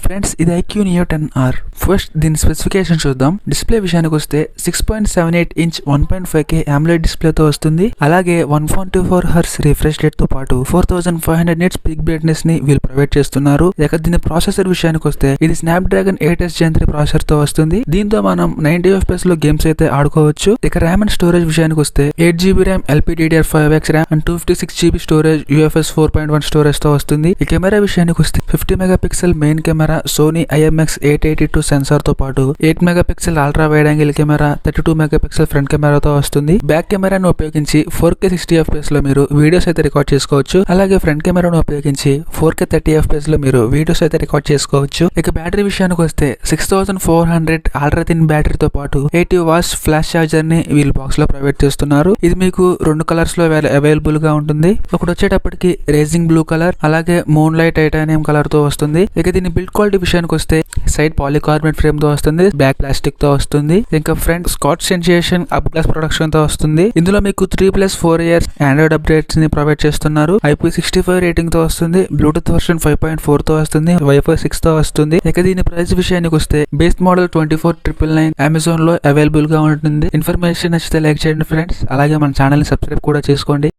Friends ఇది IQ neo 10R. First దీని specification చూద్దాం. డిస్ప్లే విషయానికి వస్తే 6.78 ఇంచ్ 1.5K AMOLED డిస్ప్లేతో వస్తుంది. అలాగే 144 Hz రిఫ్రెష్ రేట్ తో పాటు 4500 నిట్స్ పీక్ బ్రైట్నెస్ ని వీళ్ళు ప్రొవైడ్ చేస్తున్నారు. ఇక దీని ప్రాసెసర్ విషయానికి వస్తే ఇది స్నాప్డ్రాగన్ 8s Gen 3 ప్రాసెసర్ తో వస్తుంది. దీంతో మనం 90 FPS లో గేమ్స్ అయితే ఆడుకోవచ్చు. ఇక ర్యామ్ అండ్ స్టోరేజ్ విషయానికి వస్తే 8GB RAM LPDDR5X RAM and 256GB storage UFS 4.1 storage తో వస్తుంది. ఈ కెమెరా విషయానికి వస్తే 50 megapixel main camera Sony IMX882 sensor తో పాటు 8 megapixel ultra wide angle camera 32 megapixel front కెమెరాతో వస్తుంది. బ్యాక్ కెమెరాను ఉపయోగించి 4K 60 FPS లో మీరు వీడియోస్ అయితే రికార్డ్ చేసుకోవచ్చు. అలాగే ఫ్రంట్ కెమెరాను ఉపయోగించి 4K 30 FPS లో మీరు వీడియోస్ అయితే రికార్డ్ చేసుకోవచ్చు. ఇక బ్యాటరీ విషయానికి వస్తే 6400 అల్ట్రా థిన్ బ్యాటరీతో పాటు 80 వాట్స్ ఫ్లాష్ చార్జర్ ని వీళ్ళు బాక్స్ లో ప్రొవైడ్ చేస్తున్నారు. ఇది మీకు 2 కలర్స్ లో అవైలబుల్ గా ఉంటుంది. ఒకటి వచ్చేటప్పటికి రేజింగ్ బ్లూ కలర్, అలాగే మూన్ లైట్ టైటానియం కలర్ తో వస్తుంది. ఇక దీని బిల్డ్ క్వాలిటీ విషయానికి వస్తే సైడ్ పాలికార్బోనేట్ ఫ్రేమ్ తో వస్తుంది, బ్యాక్ ప్లాస్టిక్ తో వస్తుంది. ఇంకా front scotch sensation up glass production తో వస్తుంది. ఇందులో మీకు 3+4 ఇయర్స్ ఆండ్రాయిడ్ అప్డేట్స్ ని ప్రొవైడ్ చేస్తున్నారు. IP65 రేటింగ్ తో వస్తుంది. బ్లూటూత్ వర్షన్ 5.4 తో వస్తుంది. Wi-Fi 6 తో వస్తుంది. ఇక దీని ప్రైస్ విషయానికి వస్తే బేస్ మోడల్ 24999 అమెజాన్ లో అవైలబుల్ గా ఉంటుంది. ఇన్ఫర్మేషన్ నచ్చితే లైక్ చేయండి ఫ్రెండ్స్. అలాగే మన ఛానల్ ని సబ్స్క్రైబ్ కూడా చేసుకోండి.